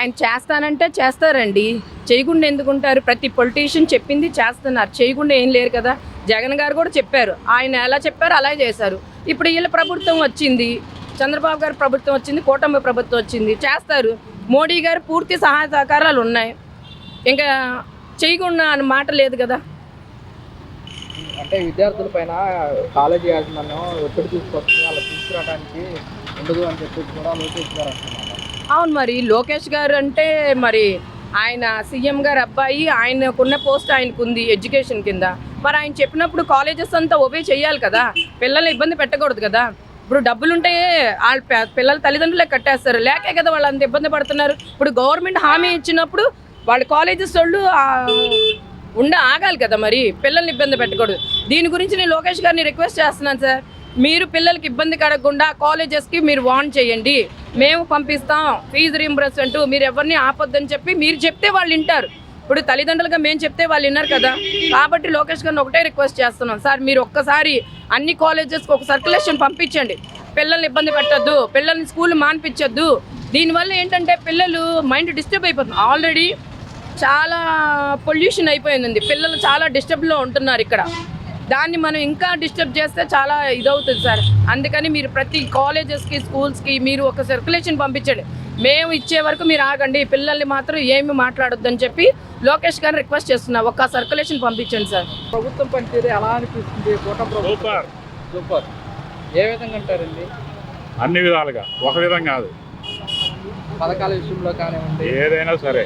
ఆయన చేస్తానంటే చేస్తారండి, చేయకుండా ఎందుకుంటారు? ప్రతి పొలిటీషియన్ చెప్పింది చేస్తున్నారు, చేయకుండా ఏం లేరు కదా. జగన్ గారు కూడా చెప్పారు, ఆయన ఎలా చెప్పారు అలాగే చేశారు. ఇప్పుడు వీళ్ళ ప్రభుత్వం వచ్చింది, చంద్రబాబు గారి ప్రభుత్వం వచ్చింది, కూటమి ప్రభుత్వం వచ్చింది, చేస్తారు. మోడీ గారు పూర్తి సహాయ సహకారాలు ఉన్నాయి, ఇంకా చేయకుండా అని మాట లేదు కదా. అంటే విద్యార్థుల పైన కాలేజీ యాజమాన్యం ఒత్తిడి తీసుకొస్తుంది, అలా తీసుకురావడానికి ఉండదు అని చెప్పేసి కూడా లోకేష్ గారు అంటున్నారు. అవును, మరి లోకేష్ గారు అంటే మరి ఆయన సీఎం గారు అబ్బాయి, ఆయనకున్న పోస్ట్ ఆయనకు ఉంది ఎడ్యుకేషన్ కింద. మరి ఆయన చెప్పినప్పుడు కాలేజెస్ అంతా ఒబే చేయాలి కదా, పిల్లల్ని ఇబ్బంది పెట్టకూడదు కదా. ఇప్పుడు డబ్బులు ఉంటే వాళ్ళ పిల్లల తల్లిదండ్రులే కట్టేస్తారు, లేకే కదా వాళ్ళు అంత ఇబ్బంది పడుతున్నారు. ఇప్పుడు గవర్నమెంట్ హామీ ఇచ్చినప్పుడు వాళ్ళ కాలేజెస్ వాళ్ళు ఆగాలి కదా, మరి పిల్లల్ని ఇబ్బంది పెట్టకూడదు. దీని గురించి నేను లోకేష్ గారిని రిక్వెస్ట్ చేస్తున్నాను సార్, మీరు పిల్లలకి ఇబ్బంది కలగకుండా కాలేజెస్కి మీరు వార్న్ చేయండి, మేము పంపిస్తాం ఫీజు రీంబర్స్మెంట్, మీరు ఎవరిని ఆపొద్దని చెప్పి మీరు చెప్తే వాళ్ళు వింటారు. ఇప్పుడు తల్లిదండ్రులుగా మేము చెప్తే వాళ్ళు విన్నారు కదా. కాబట్టి లోకేష్ గారిని ఒకటే రిక్వెస్ట్ చేస్తున్నాం సార్, మీరు ఒక్కసారి అన్ని కాలేజెస్కి ఒక సర్క్యులేషన్ పంపించండి, పిల్లల్ని ఇబ్బంది పెట్టద్దు, పిల్లల్ని స్కూల్ మానిపించద్దు. దీనివల్ల ఏంటంటే పిల్లలు మైండ్ డిస్టర్బ్ అయిపోతుంది. ఆల్రెడీ చాలా పొల్యూషన్ అయిపోయింది, పిల్లలు చాలా డిస్టర్బ్లో ఉంటున్నారు ఇక్కడ. దాన్ని మనం ఇంకా డిస్టర్బ్ చేస్తే చాలా ఇదవుతుంది సార్. అందుకని మీరు ప్రతి కాలేజెస్కి స్కూల్స్కి మీరు ఒక సర్క్యులేషన్ పంపించండి, మేము ఇచ్చే వరకు మీరు ఆగండి, పిల్లల్ని మాత్రం ఏమి మాట్లాడొద్దని చెప్పి లోకేష్ గారిని రిక్వెస్ట్ చేస్తున్నా, ఒక్క సర్క్యులేషన్ పంపించండి సార్. ప్రభుత్వం పనితీరు ఎలా అనిపిస్తుంది? కూటమి ప్రభుత్వం సూపర్. ఏ విధంగా అంటారండి? అన్ని విధాలుగా, ఒక విధంగా కాదు, పథకాల విషయంలో కానివ్వండి, ఏదైనా సరే.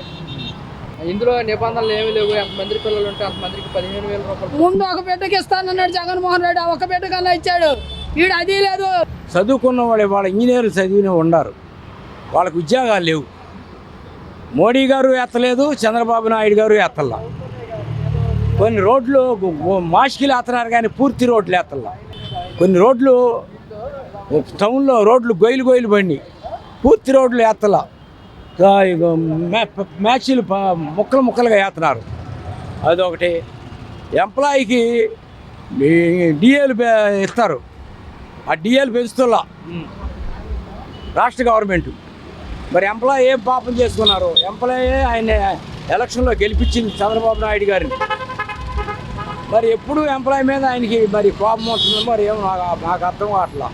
ఇందులో నిబంధనలు ఏమి లేవు, ఎంతమంది పిల్లలు ఉంటే అంతమందికి 15,000 రూపాయలు. ముందు ఒక బిడ్డకి ఇస్తానన్నాడు జగన్మోహన్ రెడ్డి, ఒక బిడ్డ కన్నా ఇచ్చాడు, వీడు అది లేదు. చదువుకున్న వాళ్ళు వాళ్ళ ఇంజనీర్లు చదివిన ఉండరు, వాళ్ళకు ఉద్యోగాలు లేవు. మోడీ గారు ఎత్తలేదు, చంద్రబాబు నాయుడు గారు ఎత్తల్లా. కొన్ని రోడ్లు మాస్కిలు ఎత్తన్నారు కానీ పూర్తి రోడ్లు ఎత్తల్లా. కొన్ని రోడ్లు టౌన్లో రోడ్లు గొయ్యలు పడి పూర్తి రోడ్లు ఎత్తలా, మ్యాచ్లు ముక్కలుగా వేస్తున్నారు. అదొకటి. ఎంప్లాయీకి డిఏలు ఇస్తారు, ఆ డిఏలు పెంచుతున్నా రాష్ట్ర గవర్నమెంట్. మరి ఎంప్లాయీ ఏం పాపం చేసుకున్నారు? ఎంప్లాయీ ఆయన ఎలక్షన్లో గెలిపించింది చంద్రబాబు నాయుడు గారిని. మరి ఎప్పుడు ఎంప్లాయీ మీద ఆయనకి మరి కోపం వస్తుందో మరి ఏమో నాకు అర్థం కావట్లా.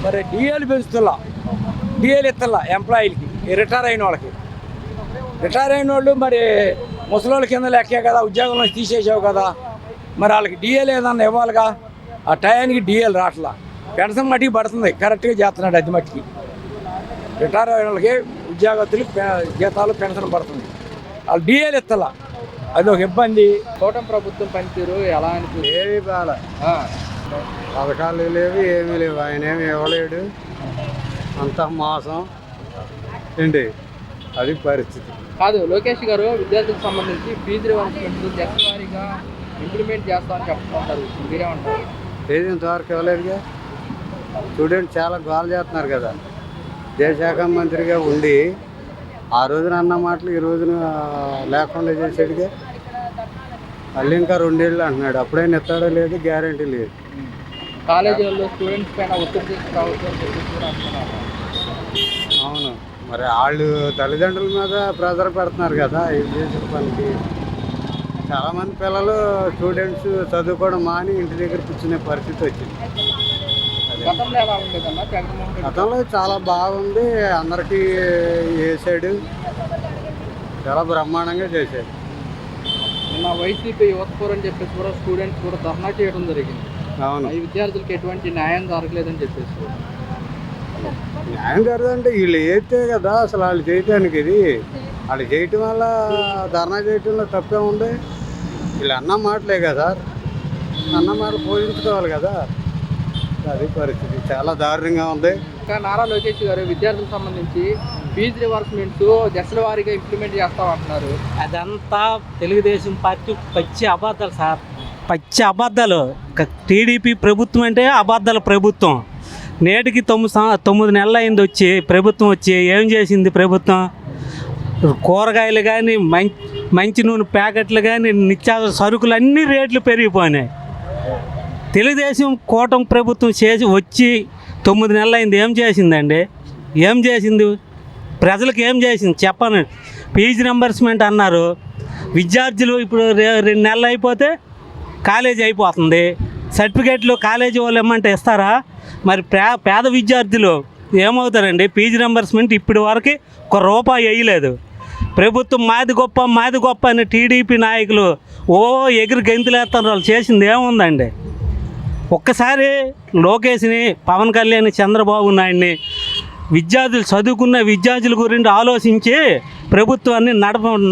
మరి డిఏలు పెంచుతున్నా, డిఏలు ఇస్తలా ఎంప్లాయీలకి, రిటైర్ అయిన వాళ్ళకి. రిటైర్ అయిన వాళ్ళు మరి ముసలోళ్ళ కింద లెక్కే కదా, ఉద్యోగంలో తీసేసావు కదా, మరి వాళ్ళకి డిఏలు ఏదన్నా ఇవ్వాలిగా. ఆ టయానికి డిఏలు రావట్లా. పెన్షన్ మట్టికి పడుతుంది, కరెక్ట్గా చేస్తున్నాడు అది మట్టికి. రిటైర్ అయిన వాళ్ళకి ఉద్యోగస్తులు జీతాలు పెన్షన్ పడుతుంది, వాళ్ళు డిఏలు ఇస్తలా, అది ఒక ఇబ్బంది. కూటమి ప్రభుత్వం పనితీరు ఎలా అనిపిస్తుంది? ఏమీ బాగా పథకాలు లేవు, ఏమీ లేవు, ఆయన ఏమి ఇవ్వలేడు, అంతా మోసం ఏంటి, అది పరిస్థితి. కాదు, లోకేష్ గారు విద్యార్థులకు సంబంధించి ఫీజు రియంబర్స్మెంట్ దశవారీగా ఇంప్లిమెంట్ చేస్తామని చెప్తుంటారు, మీరేమంటారు? ఏది ఇంతవరకు ఇవ్వలేదుగా. స్టూడెంట్ చాలా గోల చేస్తున్నారు కదా. విద్యాశాఖ మంత్రిగా ఉండి ఆ రోజున అన్న మాటలు ఈ రోజున లేకుండా చేసాడుగా. మళ్ళీ ఇంకా 2 ఏళ్ళు అంటున్నాడు, అప్పుడైనా ఎత్తాడో లేదు, గ్యారంటీ లేదు. కాలేజీలలో స్టూడెంట్స్ పైన ఒత్తిడి తీసుకురావచ్చు అని చెప్పేసి కూడా అంటున్నారు. అవును, మరి వాళ్ళు తల్లిదండ్రుల మీద ప్రెజర్ పెడుతున్నారు కదా ఇది చేసిన పనికి. చాలామంది పిల్లలు స్టూడెంట్స్ చదువుకోవడం మాని ఇంటి దగ్గర కూర్చునే పరిస్థితి వచ్చింది. గతంలో ఎలా ఉండేదన్నా జగన్మోహన్ రెడ్డి? గతంలో చాలా బాగుంది, అందరికీ చేసాడు, చాలా బ్రహ్మాండంగా చేశాడు. నిన్న వైసీపీ యువత ఫోరం అని చెప్పేసి కూడా స్టూడెంట్స్ కూడా ధర్నా చేయడం జరిగింది. అవును, ఈ విద్యార్థులకు ఎటువంటి న్యాయం జరగలేదని చెప్పేసి. న్యాయం జరగదంటే వీళ్ళు చేస్తే కదా అసలు వాళ్ళు చేయటానికి. ఇది వాళ్ళు చేయటం వల్ల ధర్నా చేయటంలో తప్పే ఉంది. వీళ్ళు అన్న మాటలే కదా, అన్న మాటలు పోషించుకోవాలి కదా. అది పరిస్థితి చాలా దారుణంగా ఉంది. ఇంకా నారా లోకేష్ గారు విద్యార్థులకు సంబంధించి ఫీజు రియంబర్స్మెంట్స్ దశల వారీగా ఇంప్లిమెంట్ చేస్తామంటున్నారు. అదంతా తెలుగుదేశం పార్టీ పచ్చి అబద్ధాలు సార్, పచ్చి అబద్ధాలు. టీడీపీ ప్రభుత్వం అంటే అబద్ధాల ప్రభుత్వం. నేటికి 9 నెలలు అయింది వచ్చి ప్రభుత్వం వచ్చి ఏం చేసింది ప్రభుత్వం? కూరగాయలు కానీ మంచి నూనె ప్యాకెట్లు కానీ నిత్యావసర సరుకులు అన్ని రేట్లు పెరిగిపోయినాయి. తెలుగుదేశం కూటమి ప్రభుత్వం చేసి వచ్చి 9 నెలలు అయింది, ఏం చేసిందండి? ఏం చేసింది? ప్రజలకు ఏం చేసింది చెప్పను. ఫీజు రింబర్స్మెంట్ అన్నారు, విద్యార్థులు ఇప్పుడు 2 నెలలు అయిపోతే కాలేజీ అయిపోతుంది, సర్టిఫికేట్లు కాలేజీ వాళ్ళు ఇమ్మంటే ఇస్తారా? మరి పేద విద్యార్థులు ఏమవుతారండి? ఫీజు రింబర్స్మెంట్ ఇప్పటి వరకు ₹1 వేయలేదు. ప్రభుత్వం మాది గొప్ప అని టీడీపీ నాయకులు ఎగిరి గెంతులేస్తారు. వాళ్ళు చేసింది ఏముందండి? ఒక్కసారి లోకేష్ని, పవన్ కళ్యాణ్, చంద్రబాబు నాయుడిని విద్యార్థులు, చదువుకున్న విద్యార్థుల గురించి ఆలోచించి ప్రభుత్వాన్ని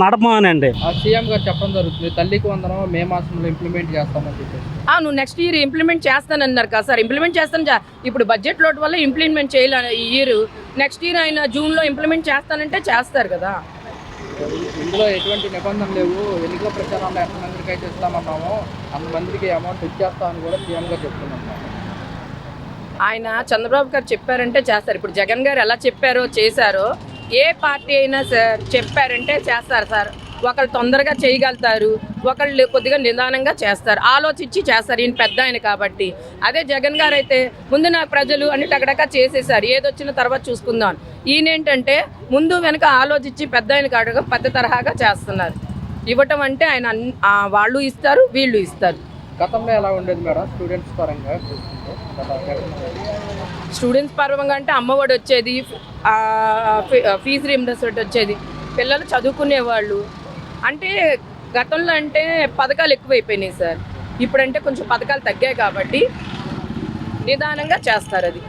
నడపమనండి. సీఎం గారు చెప్పడం జరుగుతుంది, తల్లికి వందనం మే మాసంలో ఇంప్లిమెంట్ చేస్తామని చెప్పేసి. నువ్వు నెక్స్ట్ ఇయర్ ఇంప్లిమెంట్ చేస్తానన్నారు కదా సార్. ఇంప్లిమెంట్ చేస్తాను, ఇప్పుడు బడ్జెట్ లోటు వల్ల ఇంప్లిమెంట్ చేయాలి ఈ ఇయర్. నెక్స్ట్ ఇయర్ ఆయన జూన్లో ఇంప్లిమెంట్ చేస్తానంటే చేస్తారు కదా. ఇందులో ఎటువంటి నిబంధనలు లేవు. ఎన్నికల ప్రచారంలో ఎంతమందికి అయితే ఇస్తామన్నామో అంతమందికి అమౌంట్ ఇచ్చేస్తామని కూడా సీఎం గారు చెప్తున్నాం. ఆయన చంద్రబాబు గారు చెప్పారంటే చేస్తారు. ఇప్పుడు జగన్ గారు ఎలా చెప్పారో చేశారో, ఏ పార్టీ అయినా సార్ చెప్పారంటే చేస్తారు సార్. ఒకళ్ళు తొందరగా చేయగలుగుతారు, ఒకళ్ళు కొద్దిగా నిదానంగా చేస్తారు, ఆలోచించి చేస్తారు. ఈయన పెద్ద ఆయన కాబట్టి. అదే జగన్ గారు అయితే ముందు నాకు ప్రజలు అని టగడక చేసేసారు, ఏదొచ్చిన తర్వాత చూసుకుందాం. ఈయన ఏంటంటే ముందు వెనక ఆలోచించి పెద్ద ఆయన కాడుగా పెద్ద తరహాగా చేస్తున్నారు. ఇవ్వటం అంటే ఆయన వాళ్ళు ఇస్తారు, వీళ్ళు ఇస్తారు. గతంలో ఎలా ఉండేది మేడం స్టూడెంట్స్ పరంగా? స్టూడెంట్స్ పరంగా అంటే అమ్మఒడి వచ్చేది, ఫీజు రీయింబర్స్మెంట్ వచ్చేది, పిల్లలు చదువుకునేవాళ్ళు. అంటే గతంలో అంటే పథకాలు ఎక్కువైపోయినాయి సార్. ఇప్పుడంటే కొంచెం పథకాలు తగ్గాయి కాబట్టి నిదానంగా చేస్తారు. అది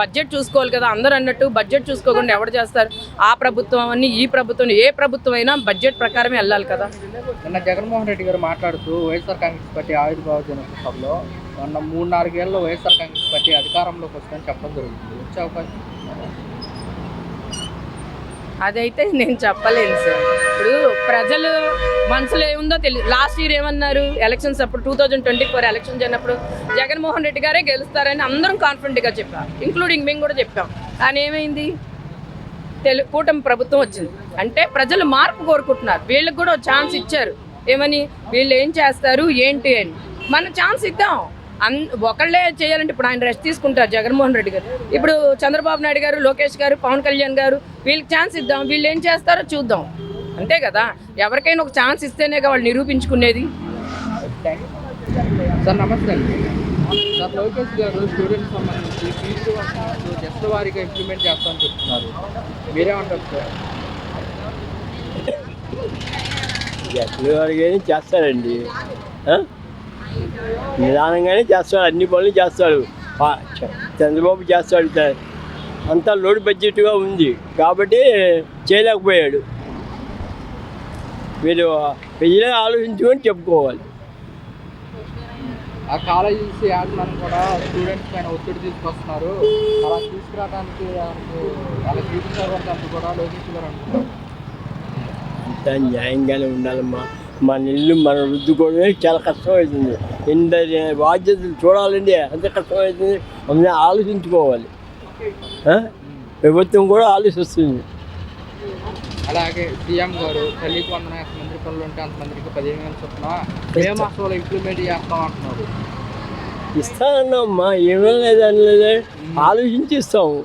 బడ్జెట్ చూసుకోవాలి కదా. అందరూ అన్నట్టు బడ్జెట్ చూసుకోకుండా ఎవరు చేస్తారు? ఆ ప్రభుత్వం అని ఈ ప్రభుత్వం, ఏ ప్రభుత్వం అయినా బడ్జెట్ ప్రకారమే వెళ్ళాలి కదా. నిన్న జగన్మోహన్ రెడ్డి గారు మాట్లాడుతూ వైఎస్ఆర్ కాంగ్రెస్ పార్టీ ఆవిర్భావ దినోత్సవంలో మొన్న 3-4 ఏళ్ళలో వైఎస్ఆర్ కాంగ్రెస్ పార్టీ అధికారంలోకి వస్తుందని చెప్పడం జరుగుతుంది. వచ్చే అవకాశం అదైతే నేను చెప్పలేను సార్. ఇప్పుడు ప్రజలు మనసులో ఏముందో తెలియదు. లాస్ట్ ఇయర్ ఏమన్నారు? ఎలక్షన్స్ అప్పుడు 2024 ఎలక్షన్స్ అయినప్పుడు జగన్మోహన్ రెడ్డి గారే గెలుస్తారని అందరం కాన్ఫిడెంట్గా చెప్పాం, ఇంక్లూడింగ్ మేము కూడా చెప్పాం. కానీ ఏమైంది? కూటమి ప్రభుత్వం వచ్చింది. అంటే ప్రజలు మార్పు కోరుకుంటున్నారు. వీళ్ళకి కూడా ఛాన్స్ ఇచ్చారు. ఏమని? వీళ్ళు ఏం చేస్తారు ఏంటి అని మనం ఛాన్స్ ఇద్దాం. ఒకళ్ళే చేయాలంటే ఇప్పుడు ఆయన రెస్ట్ తీసుకుంటారు జగన్మోహన్ రెడ్డి గారు, ఇప్పుడు చంద్రబాబు నాయుడు గారు, లోకేష్ గారు, పవన్ కళ్యాణ్ గారు, వీళ్ళకి ఛాన్స్ ఇద్దాం. వీళ్ళు ఏం చేస్తారో చూద్దాం, అంతే కదా. ఎవరికైనా ఒక ఛాన్స్ ఇస్తేనే వాళ్ళు నిరూపించుకునేది. సార్ నమస్తే అండి. సార్ లోకేష్ గారు స్టూడెంట్స్ సంబంధించి ఫీజు జస్ట్ వారీగా ఇంప్లిమెంట్ చేస్తామని చెప్తున్నారు, మీరేమంటారు సార్? జస్ట్ వారీగానే చేస్తారండి, నిదానంగానే చేస్తాడు, అన్ని పనులు చేస్తాడు. చంద్రబాబు చేస్తాడు సార్. అంతా లోడ్ బడ్జెట్గా ఉంది కాబట్టి చేయలేకపోయాడు. మీరు ప్రజలే ఆలోచించుకొని చెప్పుకోవాలి. ఆ కాలేజీస్ యాజమాన్యం కూడా స్టూడెంట్స్ పైన ఒత్తిడి తీసుకొస్తున్నారు. అలా తీసుకురావడానికి అలా తీసుకురావడానికి కూడా లోకేష్ గారు అంటున్నారు. అంతా న్యాయంగానే ఉండాలమ్మా. మన ఇల్లు మనం రుద్దుకోవడమే చాలా కష్టమవుతుంది. ఇంత బాధ్యతలు చూడాలండి అంత కష్టమవుతుంది. అందుకే ఆలోచించుకోవాలి. ప్రభుత్వం కూడా ఆలోచిస్తుంది. అలాగే సీఎం గారు తల్లికి వందనం ఎంతమంది పిల్లలు ఉంటే అంతమందికి 15,000 చొప్పున మే మాసంలో ఇంప్లిమెంట్ చేస్తాం అంటున్నారు. ఇస్తానమ్మా, ఏమీ లేదని లేదే, ఆలోచించి ఇస్తాము.